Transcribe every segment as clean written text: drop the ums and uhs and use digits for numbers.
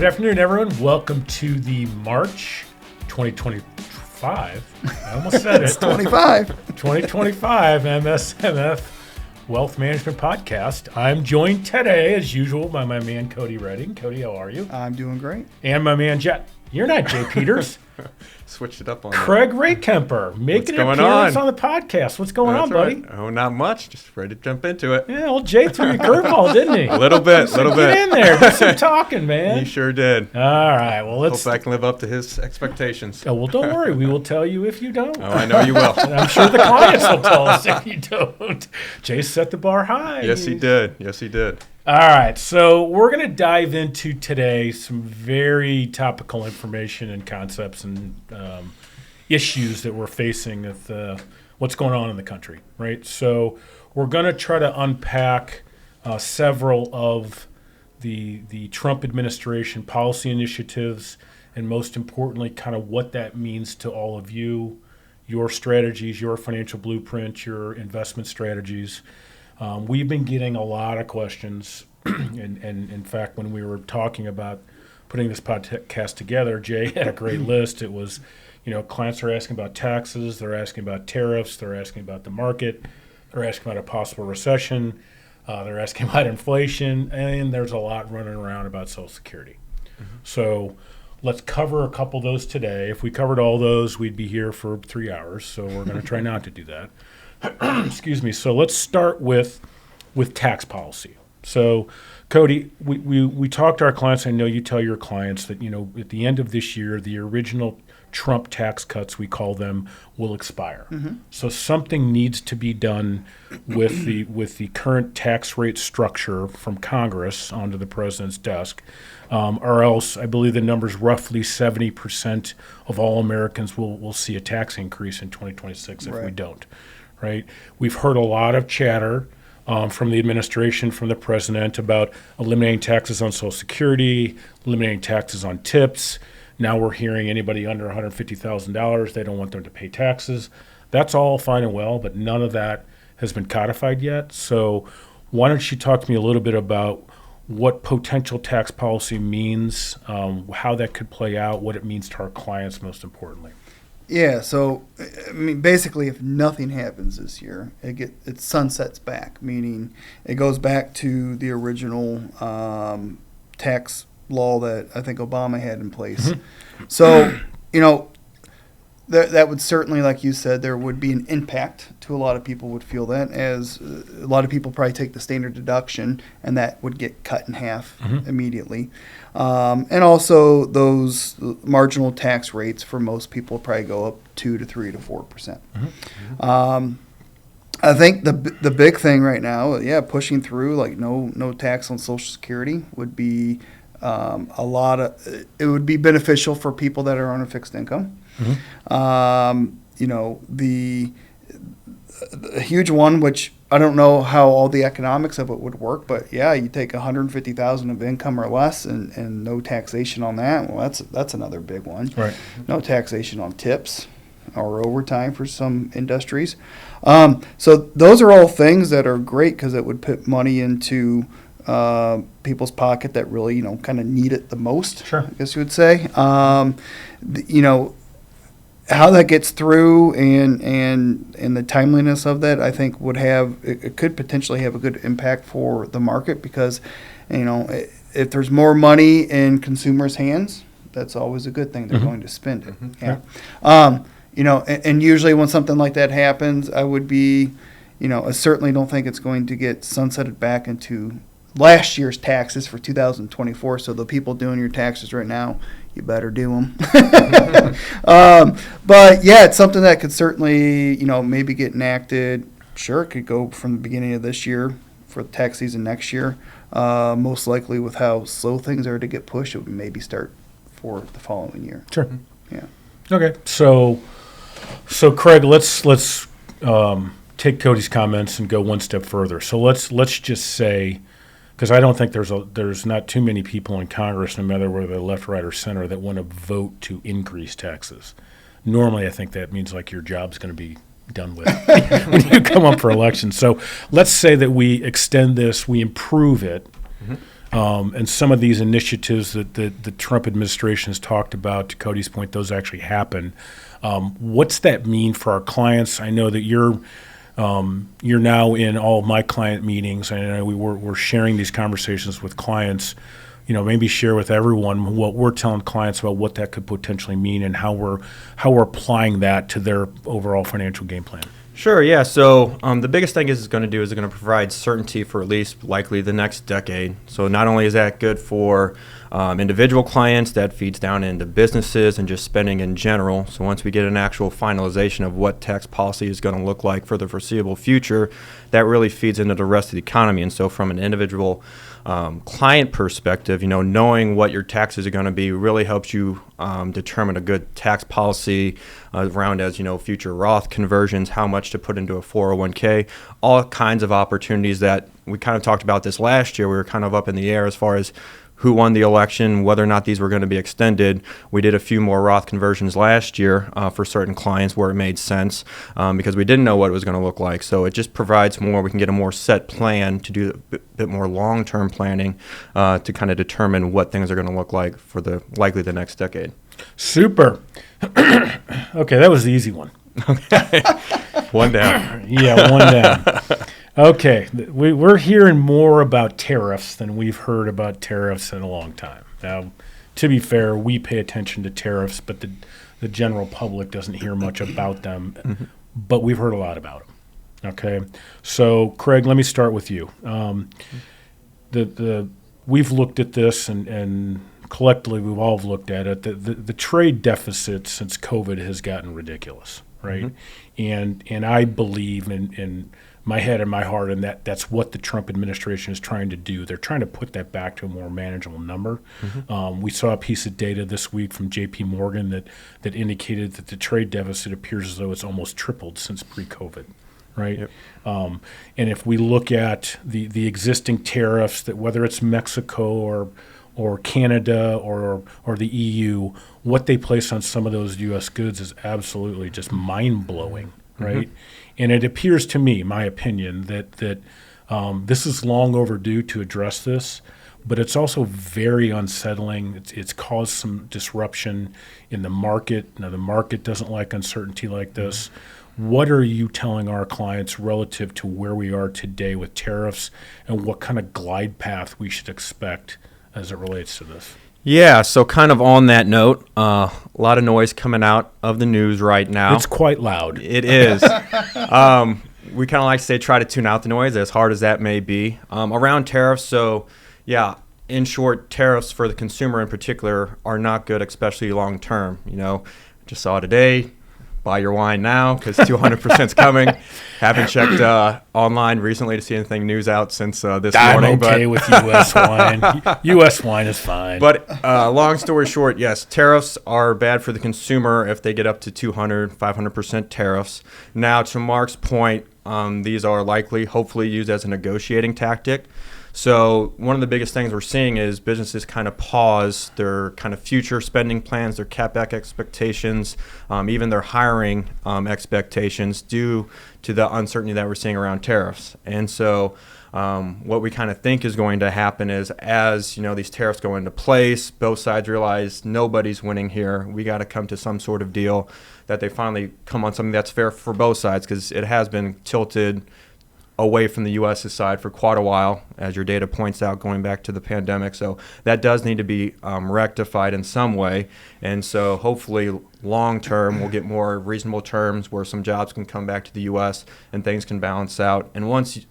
Good afternoon, everyone. Welcome to the March 2025. I almost said it. It's 25. 2025 MSMF Wealth Management Podcast. I'm joined today, as usual, by my man Cody Redding. Cody, how are you? I'm doing great. And my man You're not Jay Peters. Switched it up on Kraig Rehkemper making an appearance on the podcast. What's going on, buddy? Right. Oh, not much. Just ready to jump into it. Yeah, well, Jay threw you a curveball, didn't he? A little bit. Get in there. Do some talking, man. He sure did. All right. Well, let's. Hope I can live up to his expectations. Oh, well, don't worry. We will tell you if you don't. Oh, I know you will. And I'm sure the clients will tell us if you don't. Jay set the bar high. Yes, he did. Yes, he did. All right, so we're going to dive into today some very topical information and concepts and issues that we're facing with what's going on in the country, right? So we're going to try to unpack several of the Trump administration policy initiatives and most importantly, kind of what that means to all of you, your strategies, your financial blueprint, your investment strategies. We've been getting a lot of questions, and in fact, when we were talking about putting this podcast together, Jay had a great list. It was, clients are asking about taxes, they're asking about tariffs, they're asking about the market, they're asking about a possible recession, they're asking about inflation, and there's a lot running around about Social Security. Mm-hmm. So let's cover a couple of those today. If we covered all those, we'd be here for 3 hours, so we're going to try not to do that. Excuse me. So let's start with tax policy. So, Cody, we talk to our clients. I know you tell your clients that, at the end of this year, the original Trump tax cuts, we call them, will expire. Mm-hmm. So something needs to be done with the current tax rate structure from Congress onto the president's desk, or else I believe the number's roughly 70% of all Americans will see a tax increase in 2026 if we don't. Right? We've heard a lot of chatter from the administration, from the president, about eliminating taxes on Social Security, eliminating taxes on tips. Now we're hearing anybody under $150,000, they don't want them to pay taxes. That's all fine and well, but none of that has been codified yet. So why don't you talk to me a little bit about what potential tax policy means, how that could play out, what it means to our clients most importantly. Yeah, so basically, if nothing happens this year, it sunsets back, meaning it goes back to the original tax law that I think Obama had in place. Mm-hmm. So, that would certainly, like you said, there would be an impact to a lot of people would feel that, as a lot of people probably take the standard deduction, and that would get cut in half immediately. And also those marginal tax rates for most people probably go up 2 to 3 to 4%. Mm-hmm. I think the big thing right now, pushing through like no tax on Social Security would be it would be beneficial for people that are on a fixed income. Mm-hmm. The huge one, which I don't know how all the economics of it would work, but you take $150,000 of income or less and no taxation on that. Well, that's another big one. Right. No taxation on tips or overtime for some industries. So those are all things that are great because it would put money into people's pocket that really, kind of need it the most. Sure. I guess you would say. How that gets through and the timeliness of that, I think it could potentially have a good impact for the market because, if there's more money in consumers' hands, that's always a good thing. They're going to spend it. Mm-hmm. Yeah. And usually when something like that happens, I would be, I certainly don't think it's going to get sunsetted back into last year's taxes for 2024. So the people doing your taxes right now, you better do them. But it's something that could certainly, maybe get enacted. Sure, it could go from the beginning of this year for the tax season next year. Most likely with how slow things are to get pushed, it would maybe start for the following year. Sure. Yeah. Okay. So Kraig, let's take Cody's comments and go one step further. So let's just say, because I don't think there's not too many people in Congress, no matter whether they're left, right, or center, that want to vote to increase taxes. Normally, I think that means like your job's going to be done with when you come up for election. So let's say that we extend this, we improve it. Mm-hmm. and some of these initiatives that the Trump administration has talked about, to Cody's point, those actually happen. What's that mean for our clients? I know that you're now in all of my client meetings, and I know we're sharing these conversations with clients. Maybe share with everyone what we're telling clients about what that could potentially mean and how we're applying that to their overall financial game plan. Sure, yeah. So the biggest thing it's going to provide certainty for at least likely the next decade. So not only is that good for individual clients, that feeds down into businesses and just spending in general. So once we get an actual finalization of what tax policy is going to look like for the foreseeable future, that really feeds into the rest of the economy. And so from an individual client perspective, knowing what your taxes are going to be really helps you determine a good tax policy around as, future Roth conversions, how much to put into a 401k, all kinds of opportunities that we kind of talked about this last year. We were kind of up in the air as far as who won the election, whether or not these were going to be extended. We did a few more Roth conversions last year for certain clients where it made sense because we didn't know what it was going to look like. So it just provides more. We can get a more set plan to do a bit more long-term planning to kind of determine what things are going to look like for likely the next decade. Super. Okay, that was the easy one. Okay. One down. Yeah, one down. Okay, we're hearing more about tariffs than we've heard about tariffs in a long time. Now, to be fair, we pay attention to tariffs, but the general public doesn't hear much about them, but we've heard a lot about them. Okay, so Kraig, let me start with you. We've looked at this, and collectively we've all looked at it. The trade deficit since COVID has gotten ridiculous, right? And I believe in my head and my heart, and that's what the Trump administration is trying to do. They're trying to put that back to a more manageable number. We saw a piece of data this week from J.P. Morgan that indicated that the trade deficit appears as though it's almost tripled since pre-COVID, right? Yep. And if we look at the existing tariffs, that whether it's Mexico or Canada or the EU, what they place on some of those U.S. goods is absolutely just mind-blowing, right? And it appears to me, my opinion, that this is long overdue to address this, but it's also very unsettling. It's caused some disruption in the market. Now, the market doesn't like uncertainty like this. What are you telling our clients relative to where we are today with tariffs and what kind of glide path we should expect as it relates to this? Yeah, so kind of on that note, a lot of noise coming out of the news right now. It's quite loud. It is. We kind of like to say try to tune out the noise, as hard as that may be, around tariffs. So, yeah, in short, tariffs for the consumer in particular are not good, especially long term. Just saw today, buy your wine now because 200% is coming. Haven't checked online recently to see anything news out since this morning. I'm okay with U.S. wine. U.S. wine is fine. But long story short, yes, tariffs are bad for the consumer if they get up to 200, 500% tariffs. Now, to Mark's point, these are likely, hopefully, used as a negotiating tactic. So one of the biggest things we're seeing is businesses kind of pause their kind of future spending plans, their CapEx expectations, even their hiring expectations due to the uncertainty that we're seeing around tariffs. And so what we kind of think is going to happen is as these tariffs go into place, both sides realize nobody's winning here. We got to come to some sort of deal that they finally come on something that's fair for both sides, because it has been tilted away from the U.S.'s side for quite a while, as your data points out, going back to the pandemic. So that does need to be rectified in some way. And so hopefully long term we'll get more reasonable terms where some jobs can come back to the U.S. and things can balance out. And once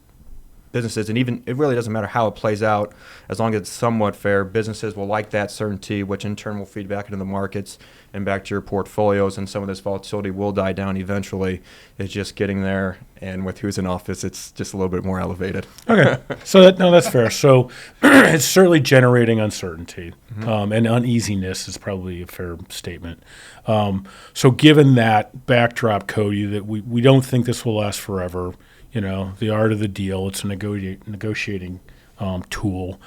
businesses, and even it really doesn't matter how it plays out, as long as it's somewhat fair, businesses will like that certainty, which in turn will feed back into the markets and back to your portfolios, and some of this volatility will die down eventually. It's just getting there, and with who's in office, it's just a little bit more elevated. Okay, so that's fair. So it's certainly generating uncertainty, and uneasiness is probably a fair statement. So given that backdrop, Cody, that we don't think this will last forever, the art of the deal, it's a negotiating tool.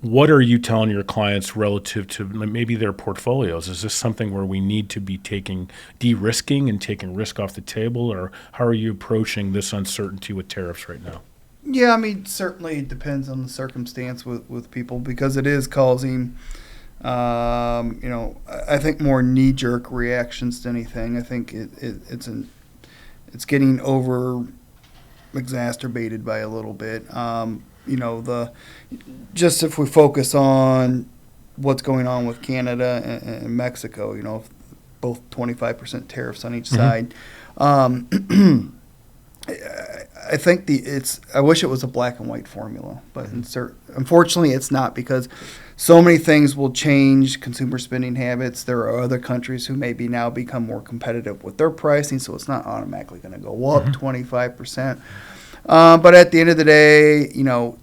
What are you telling your clients relative to maybe their portfolios? Is this something where we need to be de-risking and taking risk off the table, or how are you approaching this uncertainty with tariffs right now? Yeah, I mean, certainly it depends on the circumstance with people because it is causing, I think more knee-jerk reactions to anything. I think it's getting over exacerbated by a little bit. Just if we focus on what's going on with Canada and Mexico, both 25% tariffs on each side. I think I wish it was a black and white formula, but unfortunately it's not because so many things will change consumer spending habits. There are other countries who maybe now become more competitive with their pricing, so it's not automatically going to go up 25%. But at the end of the day,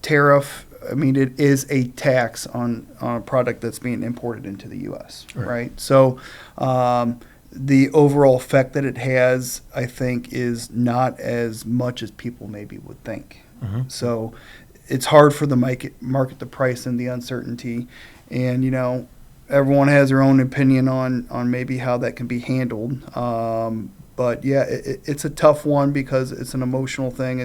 tariff, I mean, it is a tax on a product that's being imported into the U.S., right? So the overall effect that it has, I think, is not as much as people maybe would think. So it's hard for the market to price in the uncertainty. And, everyone has their own opinion on maybe how that can be handled. But, yeah, it's a tough one because it's an emotional thing.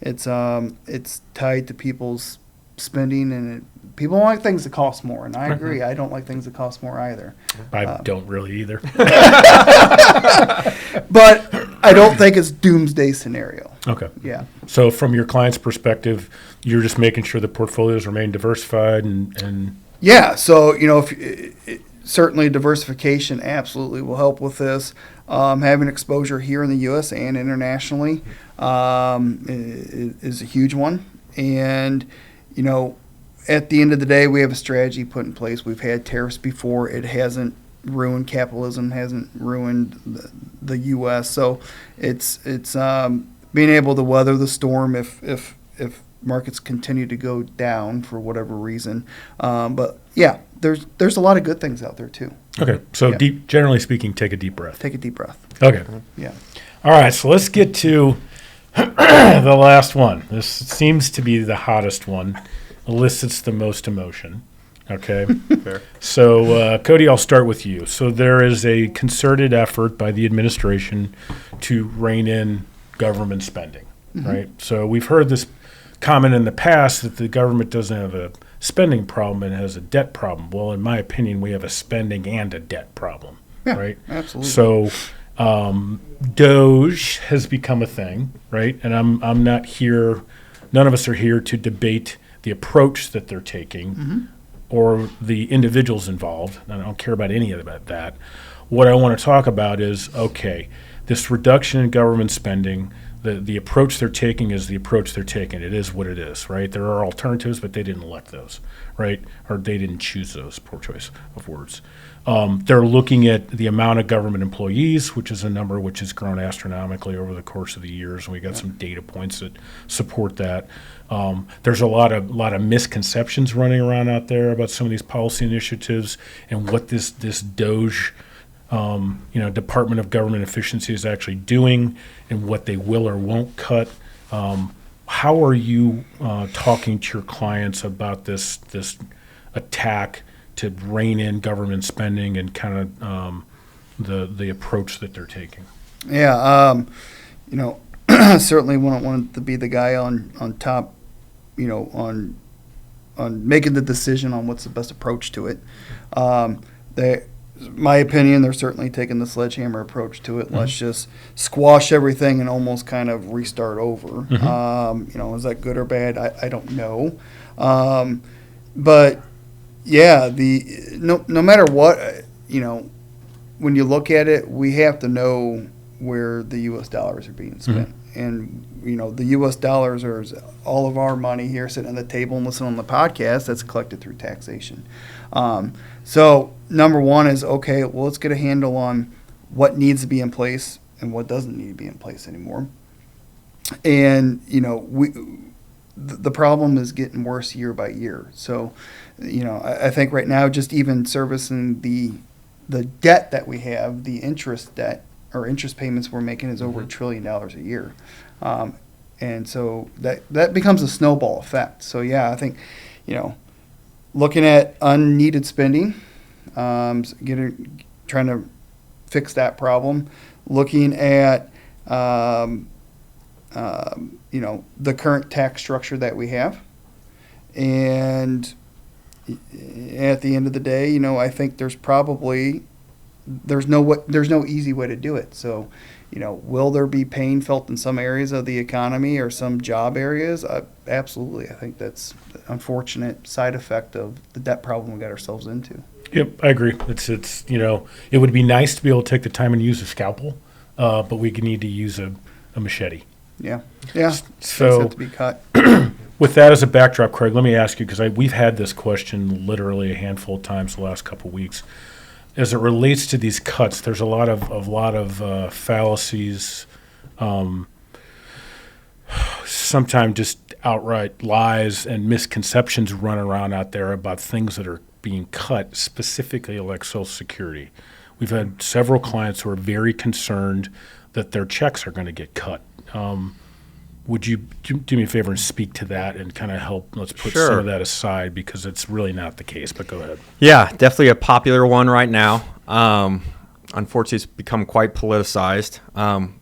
It's tied to people's spending, and people want things to cost more, and I agree. I don't like things that cost more either. I don't really either. But I don't think it's doomsday scenario. Okay. Yeah. So from your client's perspective, you're just making sure the portfolios remain diversified and Yeah. So, certainly diversification absolutely will help with this. Having exposure here in the U.S. and internationally is a huge one. And, at the end of the day, we have a strategy put in place. We've had tariffs before. It hasn't ruined capitalism, hasn't ruined the U.S. So it's being able to weather the storm if markets continue to go down for whatever reason. But yeah, there's a lot of good things out there too. Okay. So Yeah. generally speaking, take a deep breath. Take a deep breath. Okay. Yeah. All right. So let's get to the last one. This seems to be the hottest one. Elicits the most emotion. Okay. Fair. So, Cody, I'll start with you. So there is a concerted effort by the administration to rein in government spending, right? So we've heard this comment in the past that the government doesn't have a spending problem, it has a debt problem. Well, in my opinion, we have a spending and a debt problem, Yeah, right? absolutely. So Doge has become a thing, right? And I'm not here, none of us are here to debate the approach that they're taking or the individuals involved. I don't care about any of that. What I want to talk about is, okay, this reduction in government spending, the approach they're taking is the approach they're taking. It is what it is, right? There are alternatives, but they didn't elect those, right? Or they didn't choose those, poor choice of words. They're looking at the amount of government employees, which is a number which has grown astronomically over the course of the years, and we got some data points that support that. There's a lot of misconceptions running around out there about some of these policy initiatives and what this Doge Department of Government Efficiency is actually doing and what they will or won't cut. How are you talking to your clients about this attack to rein in government spending and kind of the approach that they're taking? Yeah, certainly wouldn't want to be the guy on top, on making the decision on what's the best approach to it. My opinion, they're certainly taking the sledgehammer approach to it. Let's just squash everything and almost kind of restart over. Is that good or bad? I don't know. But yeah, no matter what, when you look at it, we have to know where the U.S. dollars are being spent. And, the U.S. dollars are all of our money here sitting on the table and listening on the podcast that's collected through taxation. So number one is, okay, well, let's get a handle on what needs to be in place and what doesn't need to be in place anymore. And, the problem is getting worse year by year. So, I think right now just even servicing the debt that we have, the interest debt or interest payments we're making is over $1 trillion a year. And so that becomes a snowball effect. So, yeah, I think, looking at unneeded spending, trying to fix that problem, looking at the current tax structure that we have. And at the end of the day, I think there's no easy way to do it. So, will there be pain felt in some areas of the economy or some job areas? Absolutely. I think that's the unfortunate side effect of the debt problem we got ourselves into. Yep, I agree. It's it would be nice to be able to take the time and use a scalpel, but we need to use a machete. Yeah. So Things have to be cut. With that as a backdrop, Kraig, let me ask you, because we've had this question literally a handful of times the last couple of weeks. As it relates to these cuts, there's a lot of fallacies, sometimes just outright lies and misconceptions run around out there about things that are being cut, specifically like Social Security. We've had several clients who are very concerned that their checks are going to get cut. Would you do me a favor and speak to that and kind of help? Let's put some of that aside because it's really not the case, but go ahead. Yeah, definitely a popular one right now. Unfortunately, it's become quite politicized.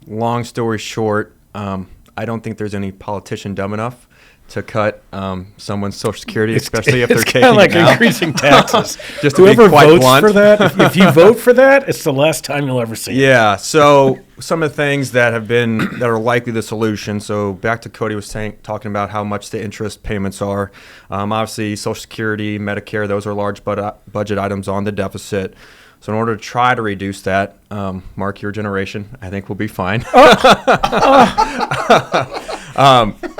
Long story short, I don't think there's any politician dumb enough to cut someone's Social Security, especially if they're taking kind of like it out. increasing taxes. Just to Whoever be quite votes blunt. for that, if you vote for that, it's the last time you'll ever see it. Yeah, so some of the things that are likely the solution. So back to Cody was talking about how much the interest payments are. Obviously, Social Security, Medicare, those are large budget items on the deficit. So in order to try to reduce that, Mark, your generation, I think will be fine.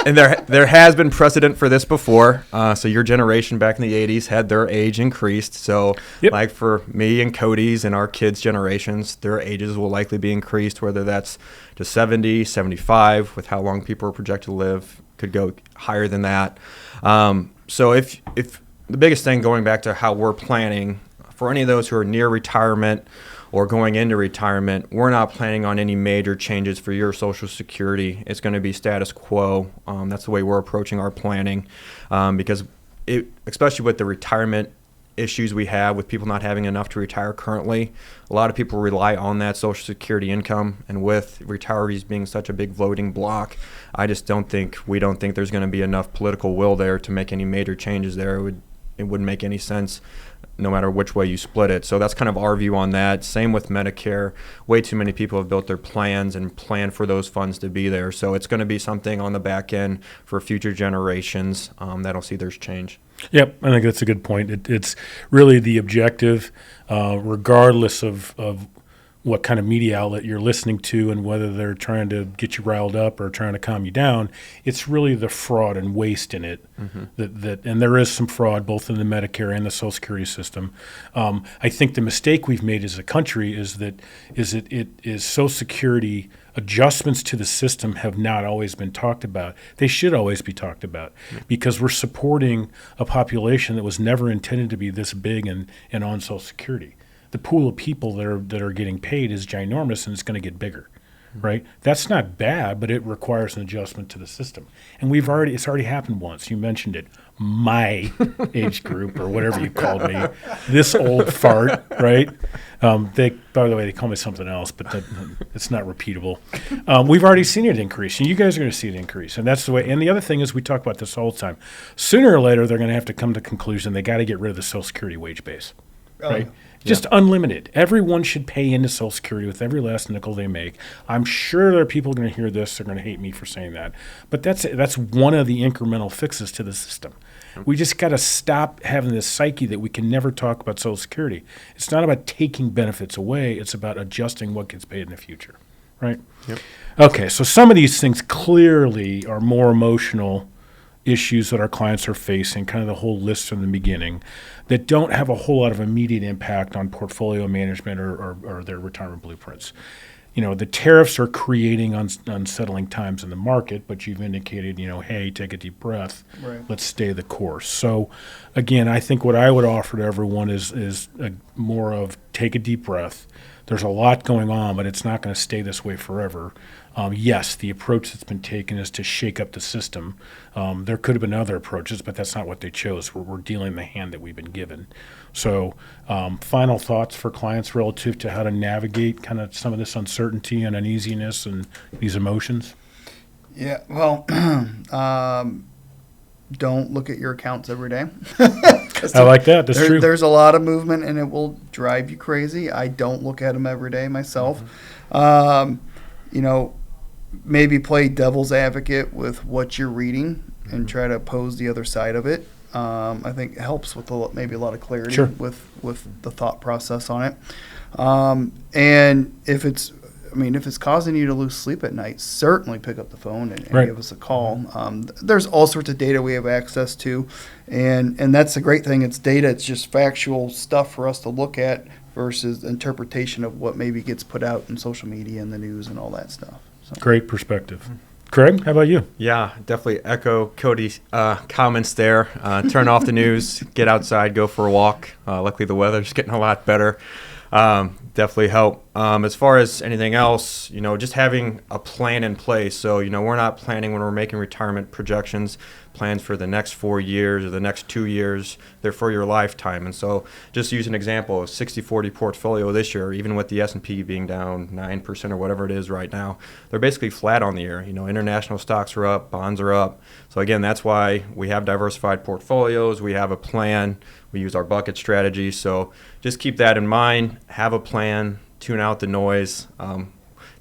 And there has been precedent for this before. So your generation back in the 80s had their age increased. So like for me and Cody's and our kids' generations, their ages will likely be increased, whether that's to 70, 75, with how long people are projected to live, could go higher than that. So if the biggest thing going back to how we're planning, for any of those who are near retirement or going into retirement, we're not planning on any major changes for your Social Security. It's going to be status quo. That's the way we're approaching our planning, because especially with the retirement issues we have with people not having enough to retire currently, a lot of people rely on that Social Security income, and with retirees being such a big voting block, we don't think there's going to be enough political will there to make any major changes there. It wouldn't make any sense no matter which way you split it. So that's kind of our view on that. Same with Medicare. Way too many people have built their plans and planned for those funds to be there. So it's going to be something on the back end for future generations that'll see there's change. Yep, I think that's a good point. It's really the objective, regardless of what kind of media outlet you're listening to and whether they're trying to get you riled up or trying to calm you down. It's really the fraud and waste in it. Mm-hmm. And there is some fraud both in the Medicare and the Social Security system. I think the mistake we've made as a country is Social Security adjustments to the system have not always been talked about. They should always be talked about because we're supporting a population that was never intended to be this big and on Social Security. The pool of people that are getting paid is ginormous, and it's going to get bigger, right? That's not bad, but it requires an adjustment to the system. And it's already happened once. You mentioned it. My age group, or whatever you called me, this old fart, right? By the way, they call me something else, but it's not repeatable. We've already seen it increase, and you guys are going to see it increase. And that's the way. And the other thing is, we talk about this all the time. Sooner or later, they're going to have to come to the conclusion they got to get rid of the Social Security wage base, right? Just unlimited. Everyone should pay into Social Security with every last nickel they make. I'm sure there are people going to hear this. They're going to hate me for saying that. But that's one of the incremental fixes to the system. We just got to stop having this psyche that we can never talk about Social Security. It's not about taking benefits away. It's about adjusting what gets paid in the future, right? Yep. Okay, so some of these things clearly are more emotional issues that our clients are facing, kind of the whole list from the beginning, that don't have a whole lot of immediate impact on portfolio management or their retirement blueprints. The tariffs are creating unsettling times in the market, but you've indicated, hey, take a deep breath. Right. Let's stay the course. So, again, I think what I would offer to everyone is more of take a deep breath. There's a lot going on, but it's not going to stay this way forever. Yes, the approach that's been taken is to shake up the system. There could have been other approaches, but that's not what they chose. We're dealing the hand that we've been given. So final thoughts for clients relative to how to navigate kind of some of this uncertainty and uneasiness and these emotions? Yeah, well, don't look at your accounts every day. I like that. That's true. There's a lot of movement, and it will drive you crazy. I don't look at them every day myself. Maybe play devil's advocate with what you're reading and try to oppose the other side of it. I think it helps with maybe a lot of clarity with the thought process on it. And if it's causing you to lose sleep at night, certainly pick up the phone and give us a call. There's all sorts of data we have access to, and that's the great thing. It's data. It's just factual stuff for us to look at versus interpretation of what maybe gets put out in social media and the news and all that stuff. So. Great perspective. Kraig, how about you? Yeah, definitely echo Cody's comments there. Turn off the news, get outside, go for a walk. Luckily, the weather's getting a lot better. Definitely help. As far as anything else, just having a plan in place. So, we're not planning when we're making retirement projections, plans for the next 4 years or the next 2 years. They're for your lifetime. And so just use an example, a 60-40 portfolio this year, even with the S&P being down 9% or whatever it is right now, they're basically flat on the year. International stocks are up, bonds are up. So again, that's why we have diversified portfolios. We have a plan. We use our bucket strategy. So just keep that in mind. Have a plan. Tune out the noise.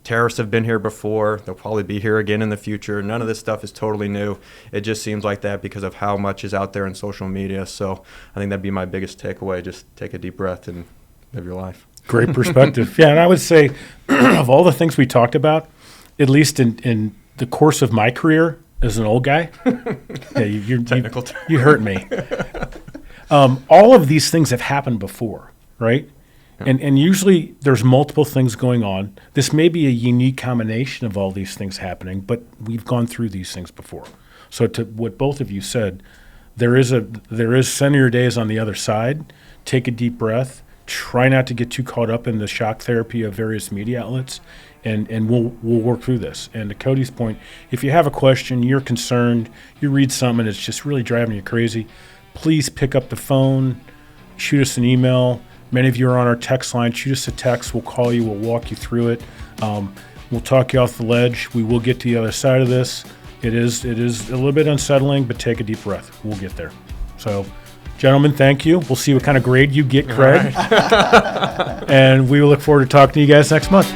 Tariffs have been here before. They'll probably be here again in the future. None of this stuff is totally new. It just seems like that because of how much is out there in social media. So I think that'd be my biggest takeaway. Just take a deep breath and live your life. Great perspective. Yeah, and I would say of all the things we talked about, at least in the course of my career as an old guy, you hurt me. All of these things have happened before, right? And usually there's multiple things going on. This may be a unique combination of all these things happening, but we've gone through these things before. So to what both of you said, there is center your days on the other side. Take a deep breath. Try not to get too caught up in the shock therapy of various media outlets, and we'll work through this. And to Cody's point, if you have a question, you're concerned, you read something and it's just really driving you crazy, please pick up the phone, shoot us an email. Many of you are on our text line. Shoot us a text. We'll call you. We'll walk you through it. We'll talk you off the ledge. We will get to the other side of this. It is a little bit unsettling, but take a deep breath. We'll get there. So, gentlemen, thank you. We'll see what kind of grade you get, Kraig. And we will look forward to talking to you guys next month.